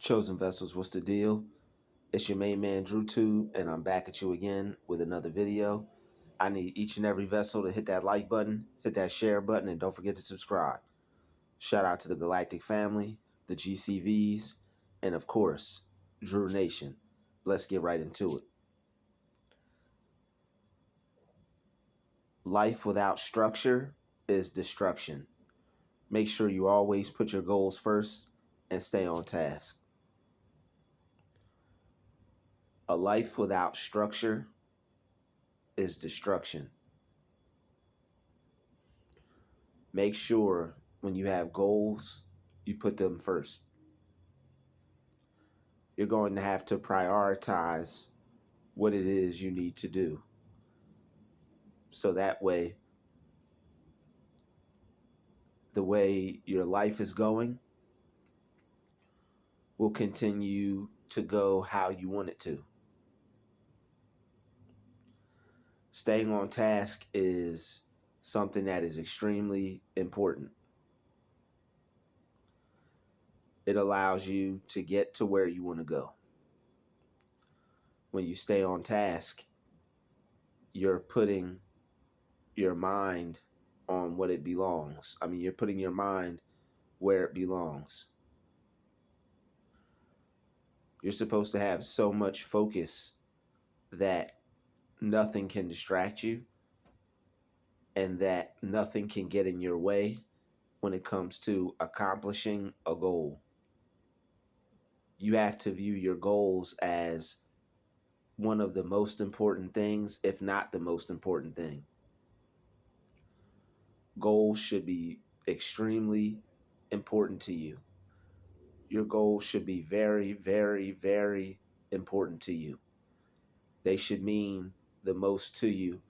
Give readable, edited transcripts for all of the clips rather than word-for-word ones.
Chosen Vessels, what's the deal? It's your main man Drutube, and I'm back at you again with another video. I need each and every vessel to hit that like button, hit that share button, and don't forget to subscribe. Shout out to the Galactic family, the GCVs, and of course, Druuill Nation. Let's get right into it. Life without structure is destruction. Make sure you always put your goals first and stay on task. A life without structure is destruction. Make sure when you have goals, you put them first. You're going to have to prioritize what it is you need to do. So that way, the way your life is going will continue to go how you want it to. Staying on task is something that is extremely important. It allows you to get to where you want to go. When you stay on task, you're putting your mind on what it belongs. You're putting your mind where it belongs. You're supposed to have so much focus that nothing can distract you and that nothing can get in your way when it comes to accomplishing a goal. You have to view your goals as one of the most important things, if not the most important thing. Goals should be extremely important to you. Your goals should be very, very, very important to you. They should mean the most to you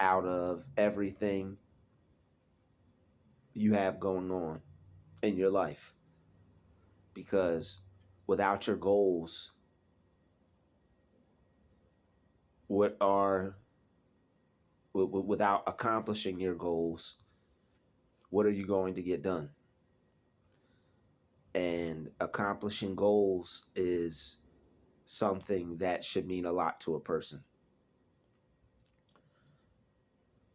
out of everything you have going on in your life. Because without your goals, without accomplishing your goals, what are you going to get done? And accomplishing goals is something that should mean a lot to a person.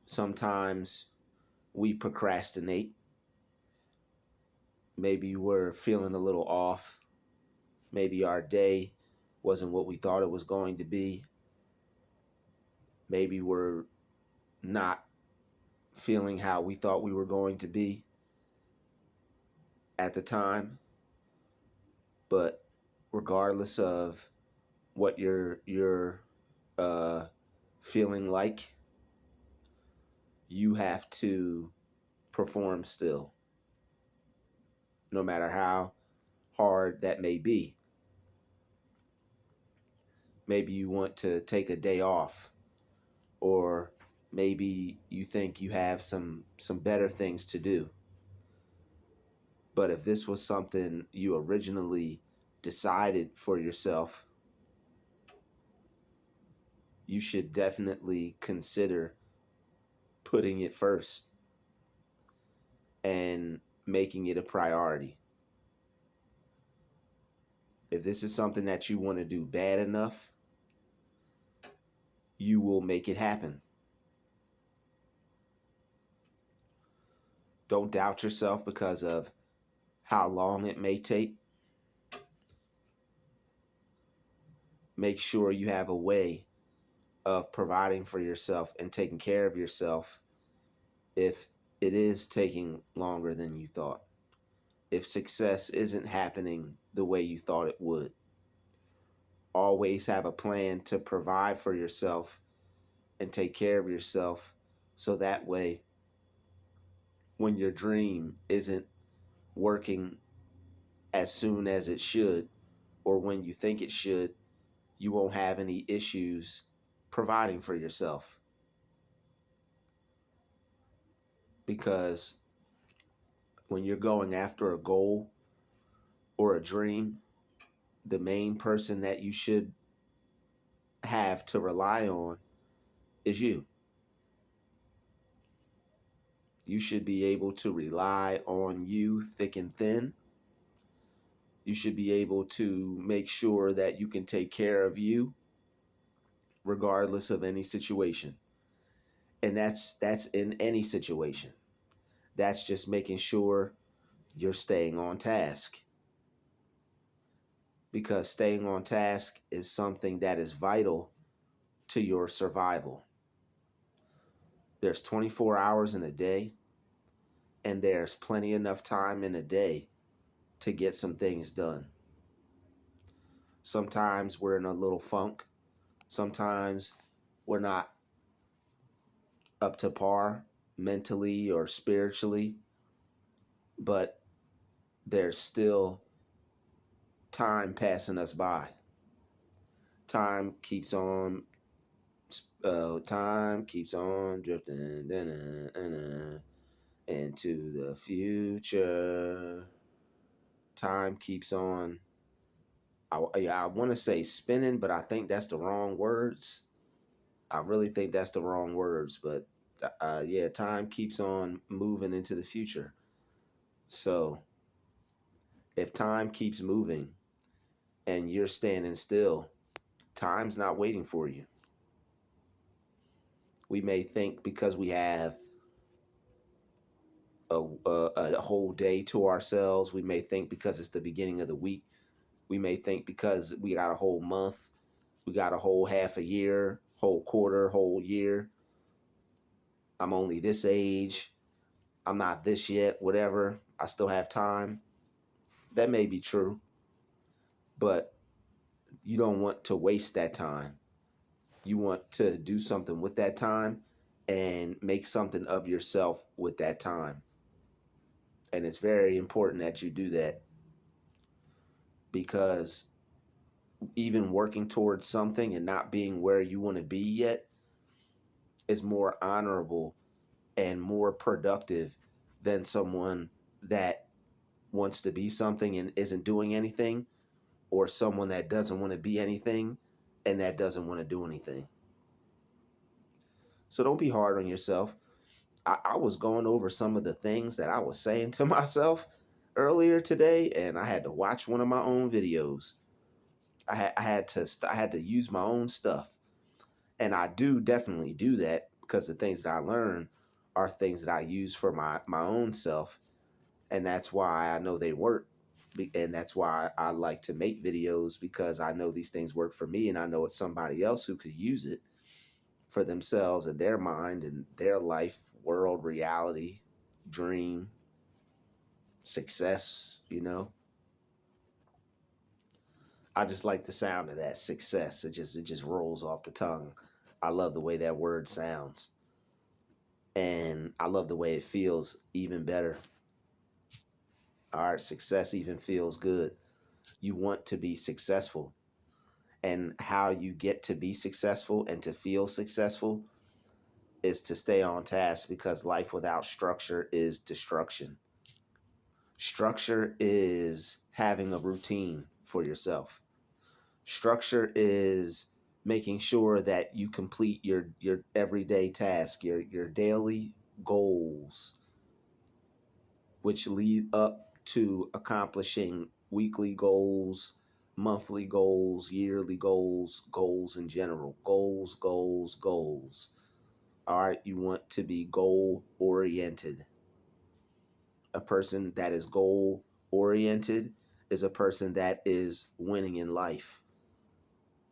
Sometimes we procrastinate. Maybe we're feeling a little off. Maybe our day wasn't what we thought it was going to be. Maybe we're not feeling how we thought we were going to be at the time. But regardless of what you're feeling like, you have to perform still, no matter how hard that may be. Maybe you want to take a day off, or maybe you think you have some better things to do. But if this was something you originally decided for yourself, you should definitely consider putting it first and making it a priority. If this is something that you want to do bad enough, you will make it happen. Don't doubt yourself because of how long it may take. Make sure you have a way of providing for yourself and taking care of yourself if it is taking longer than you thought. If success isn't happening the way you thought it would. Always have a plan to provide for yourself and take care of yourself, so that way when your dream isn't working as soon as it should, or when you think it should, you won't have any issues providing for yourself. Because when you're going after a goal or a dream, the main person that you should have to rely on is you. You should be able to rely on you thick and thin You should be able to make sure that you can take care of you regardless of any situation. And that's in any situation. That's just making sure you're staying on task, because staying on task is something that is vital to your survival. There's 24 hours in a day, and there's plenty enough time in a day to get some things done. Sometimes we're in a little funk. Sometimes we're not up to par mentally or spiritually, but there's still time passing us by. Time keeps on time keeps on drifting into the future. Time keeps on. I want to say spinning, but I think that's the wrong words. I really think that's the wrong words, but yeah, time keeps on moving into the future. So if time keeps moving and you're standing still, time's not waiting for you. We may think because we have a whole day to ourselves. We may think because it's the beginning of the week. We may think because we got a whole month, we got a whole half a year, whole quarter, whole year. I'm only this age. I'm not this yet, whatever. I still have time. That may be true, but you don't want to waste that time. You want to do something with that time and make something of yourself with that time. And it's very important that you do that, because even working towards something and not being where you want to be yet is more honorable and more productive than someone that wants to be something and isn't doing anything, or someone that doesn't want to be anything and that doesn't want to do anything. So don't be hard on yourself. I was going over some of the things that I was saying to myself earlier today, and I had to watch one of my own videos. I had to use my own stuff. And I do definitely do that because the things that I learn are things that I use for my own self. And that's why I know they work. And that's why I like to make videos, because I know these things work for me, and I know it's somebody else who could use it for themselves and their mind and their life, world, reality, dream, success. I just like the sound of that, success. It just rolls off the tongue. I love the way that word sounds. And I love the way it feels even better. All right, success even feels good. You want to be successful. And how you get to be successful and to feel successful is to stay on task, because life without structure is destruction. Structure is having a routine for yourself. Structure is making sure that you complete your everyday task, your daily goals, which lead up to accomplishing weekly goals, monthly goals, yearly goals, goals in general. Goals, goals, goals. All right, you want to be goal oriented. A person that is goal oriented is a person that is winning in life,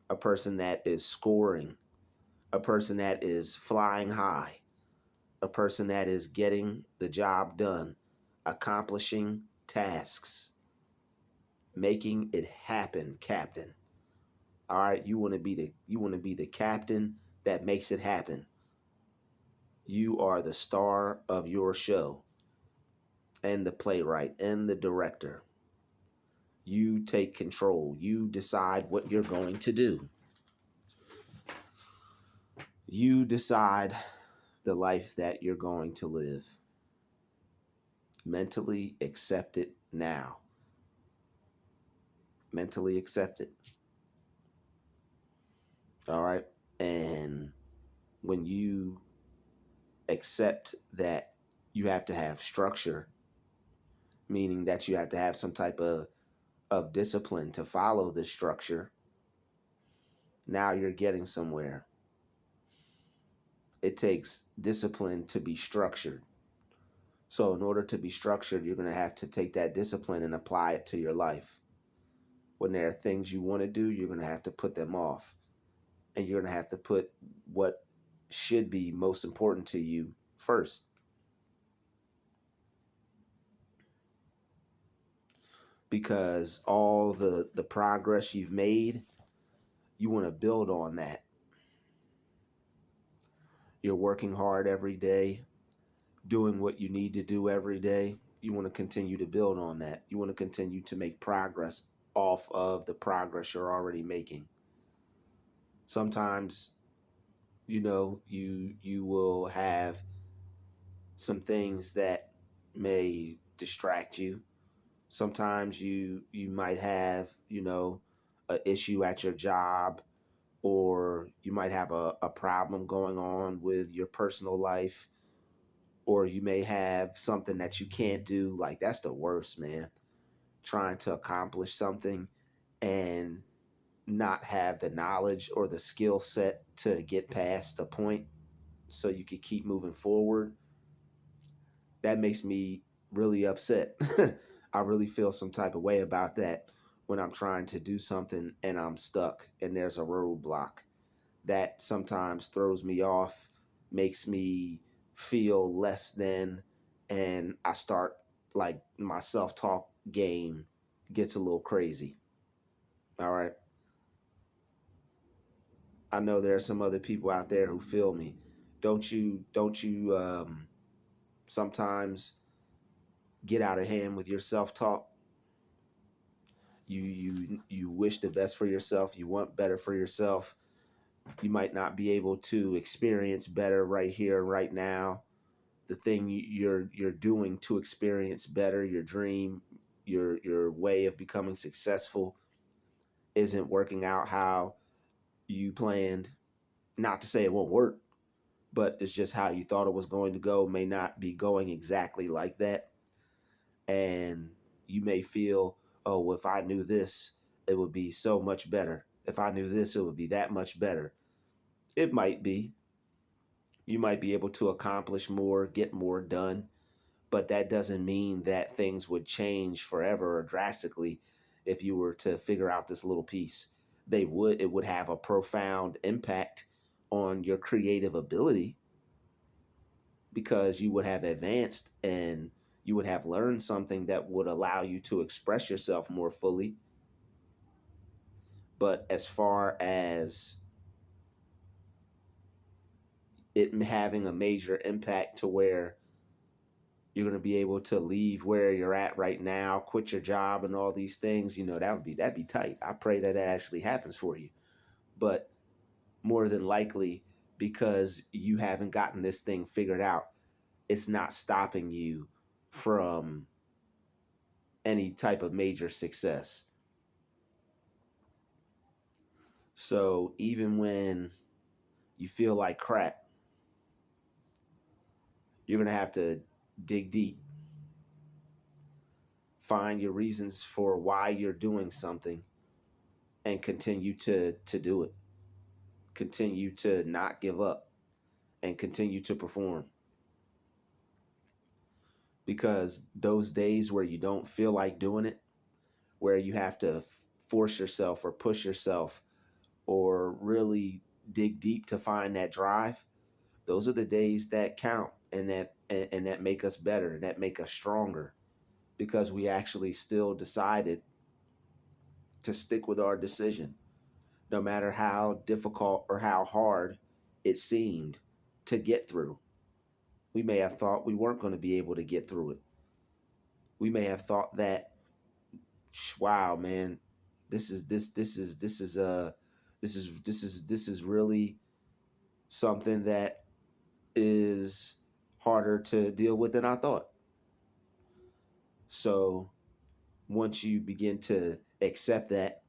a person that is scoring, a person that is flying high, a person that is getting the job done, accomplishing tasks, making it happen, captain. All right, you want to be the captain that makes it happen. You are the star of your show, and the playwright and the director. You take control. You decide what you're going to do. You decide the life that you're going to live. Mentally accept it now. Mentally accept it. All right. And when you accept that you have to have structure, meaning that you have to have some type of of discipline to follow this structure, now you're getting somewhere. It takes discipline to be structured. So in order to be structured, you're going to have to take that discipline and apply it to your life. When there are things you want to do, you're going to have to put them off. And you're going to have to put what should be most important to you first. Because all the progress you've made, you want to build on that. You're working hard every day, doing what you need to do every day. You want to continue to build on that. You want to continue to make progress off of the progress you're already making. Sometimes, you will have some things that may distract you. Sometimes you might have, an issue at your job, or you might have a problem going on with your personal life, or you may have something that you can't do. Like, that's the worst, man. Trying to accomplish something and not have the knowledge or the skill set to get past the point so you can keep moving forward. That makes me really upset. I really feel some type of way about that when I'm trying to do something and I'm stuck and there's a roadblock. That sometimes throws me off, makes me feel less than, and I start, like, my self-talk game gets a little crazy. All right. I know there are some other people out there who feel me. Don't you sometimes get out of hand with your self-talk? You wish the best for yourself, you want better for yourself. You might not be able to experience better right here, right now. The thing you're doing to experience better, your dream, your way of becoming successful, isn't working out how you planned. Not to say it won't work, but it's just how you thought it was going to go may not be going exactly like that. And you may feel, oh, well, if I knew this, it would be so much better. If I knew this, it would be that much better. It might be. You might be able to accomplish more, get more done, but that doesn't mean that things would change forever or drastically if you were to figure out this little piece. They would. It would have a profound impact on your creative ability, because you would have advanced and you would have learned something that would allow you to express yourself more fully. But as far as it having a major impact to where you're going to be able to leave where you're at right now, quit your job and all these things, that'd be tight. I pray that that actually happens for you. But more than likely, because you haven't gotten this thing figured out, it's not stopping you from any type of major success. So even when you feel like crap, you're going to have to dig deep, find your reasons for why you're doing something, and continue to do it. Continue to not give up and continue to perform. Because those days where you don't feel like doing it, where you have to force yourself or push yourself or really dig deep to find that drive, those are the days that count, and that make us better, and that make us stronger, because we actually still decided to stick with our decision, no matter how difficult or how hard it seemed to get through. We may have thought we weren't going to be able to get through it. We may have thought that, wow, man, this is really something that is harder to deal with than I thought. So once you begin to accept that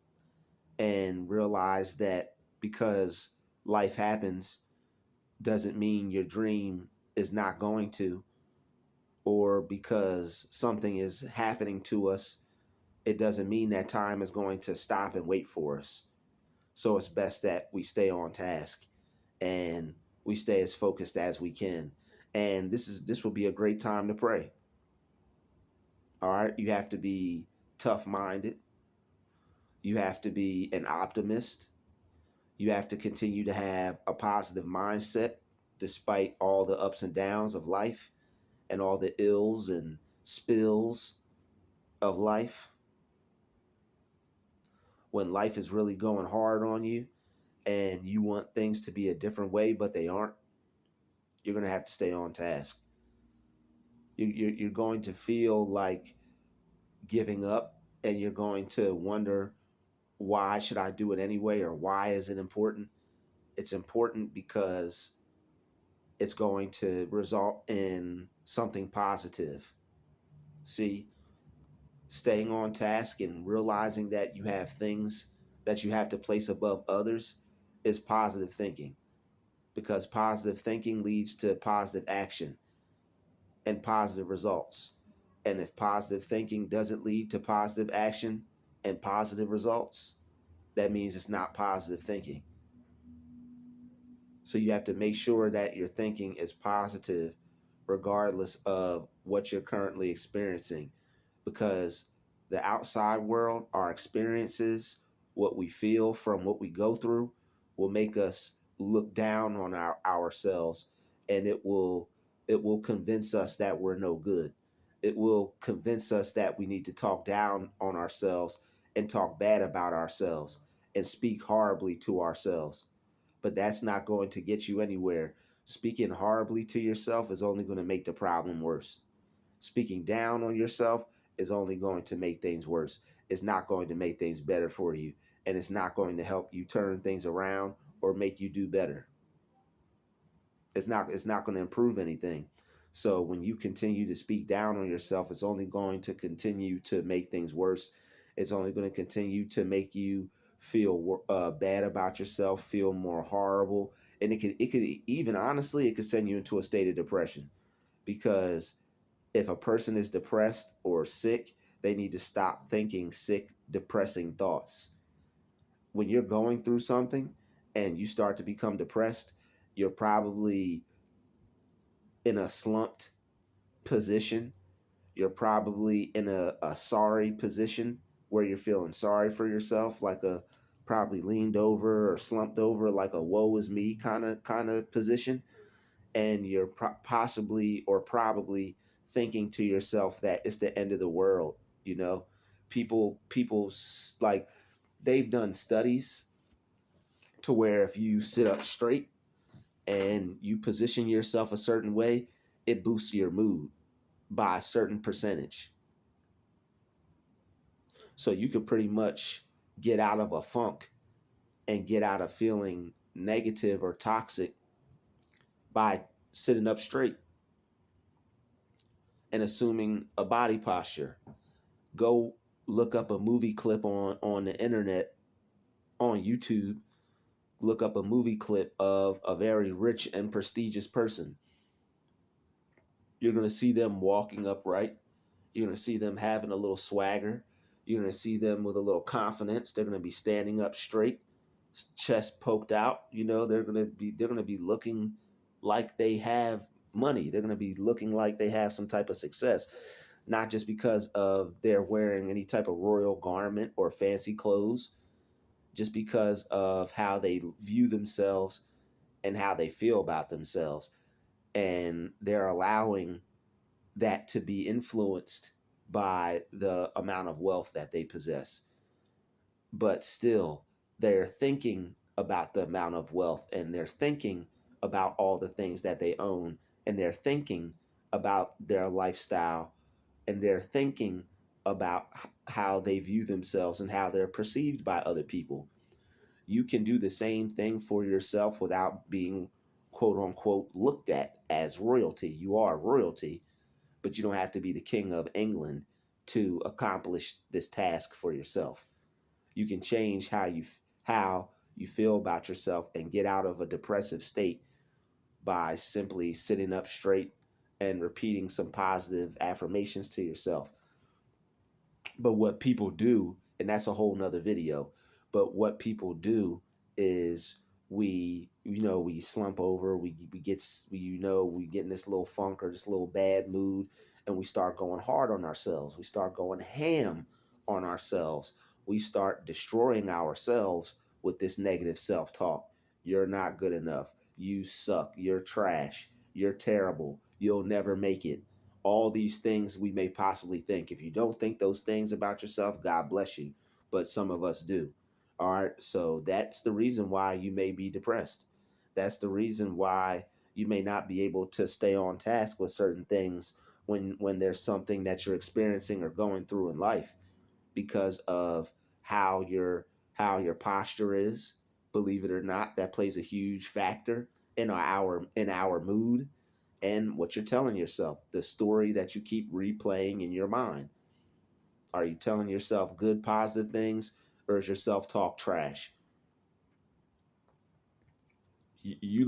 and realize that because life happens doesn't mean your dream is not going to, or because something is happening to us it doesn't mean that time is going to stop and wait for us. So it's best that we stay on task and we stay as focused as we can. And this will be a great time to pray. All right, you have to be tough-minded. You have to be an optimist. You have to continue to have a positive mindset despite all the ups and downs of life and all the ills and spills of life. When life is really going hard on you and you want things to be a different way, but they aren't, you're going to have to stay on task. You're going to feel like giving up, and you're going to wonder, why should I do it anyway? Or why is it important? It's important because it's going to result in something positive. See, staying on task and realizing that you have things that you have to place above others is positive thinking, because positive thinking leads to positive action and positive results. And if positive thinking doesn't lead to positive action and positive results, that means it's not positive thinking. So you have to make sure that your thinking is positive regardless of what you're currently experiencing, because the outside world, our experiences, what we feel from what we go through, will make us look down on ourselves, and it will convince us that we're no good. It will convince us that we need to talk down on ourselves and talk bad about ourselves and speak horribly to ourselves. But that's not going to get you anywhere. Speaking horribly to yourself is only going to make the problem worse. Speaking down on yourself is only going to make things worse. It's not going to make things better for you, and it's not going to help you turn things around or make you do better. It's not going to improve anything. So when you continue to speak down on yourself, it's only going to continue to make things worse. It's only going to continue to make you feel bad about yourself, feel more horrible, and it could even, honestly, it could send you into a state of depression, because if a person is depressed or sick, they need to stop thinking sick, depressing thoughts. When you're going through something and you start to become depressed, you're probably in a slumped position. You're probably in a sorry position where you're feeling sorry for yourself, like a probably leaned over or slumped over, like a woe is me kind of position. And you're possibly or probably thinking to yourself that it's the end of the world. You know, people like, they've done studies to where if you sit up straight and you position yourself a certain way, it boosts your mood by a certain percentage. So you could pretty much get out of a funk and get out of feeling negative or toxic by sitting up straight and assuming a body posture. Go look up a movie clip on the internet, on YouTube. Look up a movie clip of a very rich and prestigious person. You're going to see them walking upright. You're going to see them having a little swagger. You're going to see them with a little confidence. They're going to be standing up straight, chest poked out. You know, they're going to be looking like they have money. They're going to be looking like they have some type of success, not just because of they're wearing any type of royal garment or fancy clothes, just because of how they view themselves and how they feel about themselves. And they're allowing that to be influenced by the amount of wealth that they possess. But still, they're thinking about the amount of wealth, and they're thinking about all the things that they own, and they're thinking about their lifestyle, and they're thinking about how they view themselves and how they're perceived by other people. You can do the same thing for yourself without being, quote unquote, looked at as royalty. You are royalty, but you don't have to be the king of England to accomplish this task for yourself. You can change how you feel about yourself and get out of a depressive state by simply sitting up straight and repeating some positive affirmations to yourself. But what people do, and that's a whole nother video, but what people do is we slump over, we get in this little funk or this little bad mood, and we start going hard on ourselves. We start going ham on ourselves. We start destroying ourselves with this negative self-talk. You're not good enough. You suck. You're trash. You're terrible. You'll never make it. All these things we may possibly think. If you don't think those things about yourself, God bless you. But some of us do. All right. So that's the reason why you may be depressed. That's the reason why you may not be able to stay on task with certain things when there's something that you're experiencing or going through in life, because of how your posture is. Believe it or not, that plays a huge factor in our mood and what you're telling yourself, the story that you keep replaying in your mind. Are you telling yourself good, positive things, or is your self talk trash? You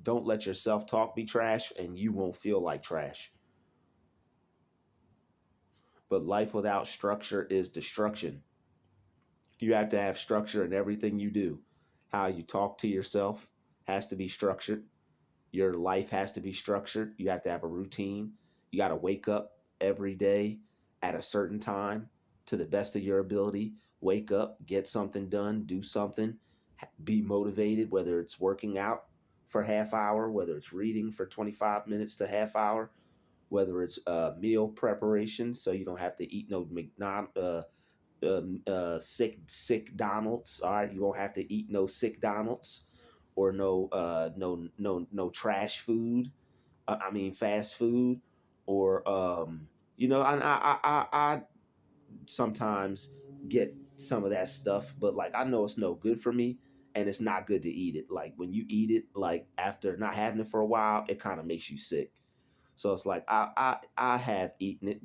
don't let your self talk be trash, and you won't feel like trash. But life without structure is destruction. You have to have structure in everything you do. How you talk to yourself has to be structured. Your life has to be structured. You have to have a routine. You got to wake up every day at a certain time to the best of your ability. Wake up, get something done, do something, be motivated, whether it's working out for half hour, whether it's reading for 25 minutes to half hour, whether it's meal preparation so you don't have to eat no sick Donalds. All right, you won't have to eat no sick Donalds or no trash food. I mean fast food, or I sometimes get some of that stuff, but like I know it's no good for me, and it's not good to eat it. Like when you eat it, like after not having it for a while, it kind of makes you sick. So it's like I have eaten it,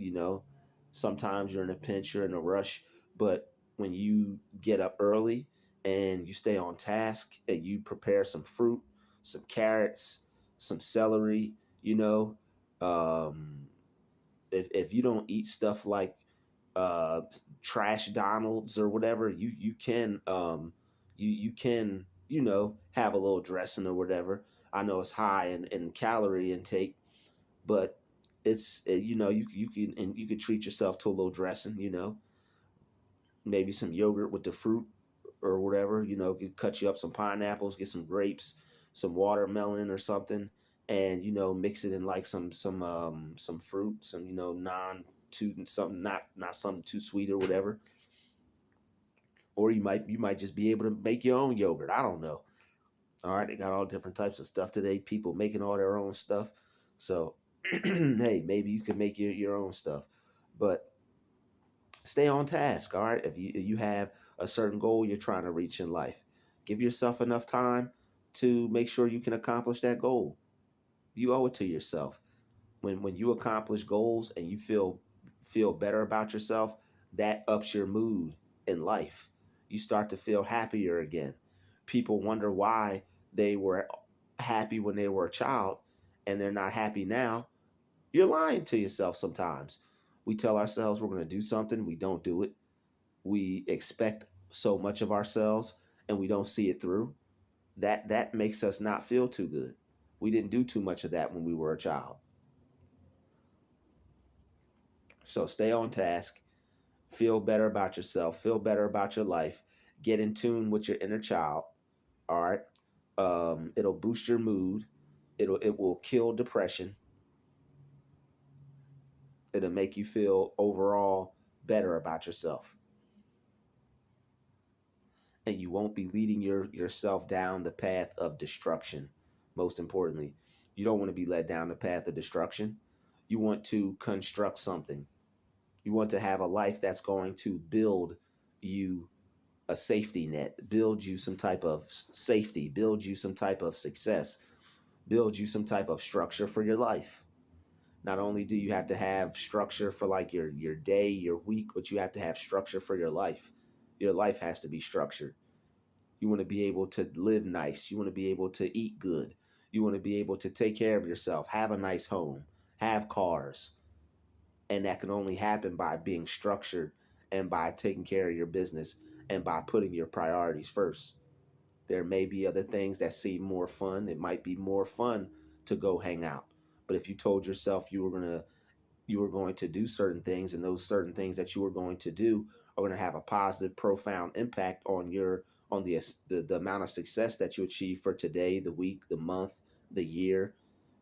Sometimes you're in a pinch, you're in a rush, but when you get up early and you stay on task and you prepare some fruit, some carrots, some celery, you know, um, if you don't eat stuff like uh, trash Donalds or whatever, you can have a little dressing or whatever. I know it's high in calorie intake, but it's you can treat yourself to a little dressing, maybe some yogurt with the fruit or whatever, could cut you up some pineapples, get some grapes, some watermelon or something, and mix it in like some fruit, some non too something not something too sweet or whatever. Or you might just be able to make your own yogurt. I don't know. All right, they got all different types of stuff today. People making all their own stuff. So, hey, maybe you can make your own stuff, but stay on task. All right, if you have a certain goal you're trying to reach in life, give yourself enough time to make sure you can accomplish that goal. You owe it to yourself. When you accomplish goals and you feel better about yourself, that ups your mood in life. You start to feel happier again. People wonder why they were happy when they were a child and they're not happy now. You're lying to yourself sometimes. We tell ourselves we're going to do something, we don't do it. We expect so much of ourselves and we don't see it through. That makes us not feel too good. We didn't do too much of that when we were a child. So stay on task, feel better about yourself, feel better about your life, get in tune with your inner child. All right. It'll boost your mood. It will kill depression. It'll make you feel overall better about yourself. And you won't be leading yourself down the path of destruction. Most importantly, you don't want to be led down the path of destruction. You want to construct something. You want to have a life that's going to build you a safety net, build you some type of safety, build you some type of success, build you some type of structure for your life. Not only do you have to have structure for like your day, your week, but you have to have structure for your life. Your life has to be structured. You want to be able to live nice. You want to be able to eat good. You want to be able to take care of yourself, have a nice home, have cars, And that can only happen by being structured and by taking care of your business and by putting your priorities first. There may be other things that seem more fun. It might be more fun to go hang out. But if you told yourself you were going to do certain things, and those certain things that you were going to do are going to have a positive, profound impact on the amount of success that you achieve for today, the week, the month, the year,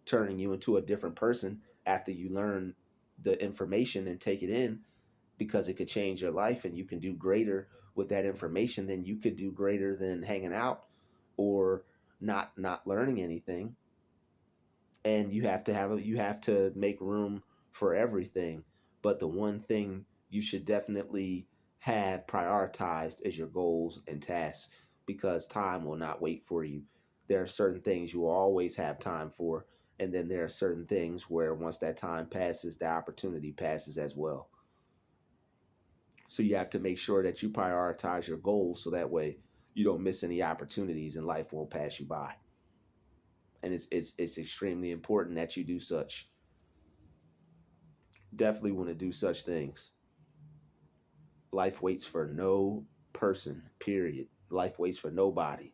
turning you into a different person after you learn the information and take it in, because it could change your life and you can do greater with that information than you could do greater than hanging out or not learning anything. And you have to make room for everything, but the one thing you should definitely have prioritized is your goals and tasks, because time will not wait for you. There are certain things you will always have time for, and then there are certain things where once that time passes, the opportunity passes as well. So you have to make sure that you prioritize your goals so that way you don't miss any opportunities and life won't pass you by. And it's extremely important that you do such. Definitely want to do such things. Life waits for no person, period. Life waits for nobody.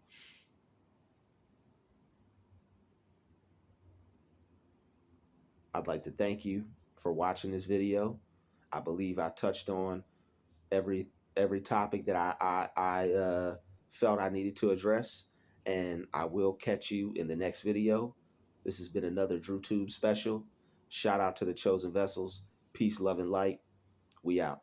I'd like to thank you for watching this video. I believe I touched on every every topic that I felt I needed to address, and I will catch you in the next video. This has been another Drutube special. Shout out to the chosen vessels. Peace, love, and light. We out.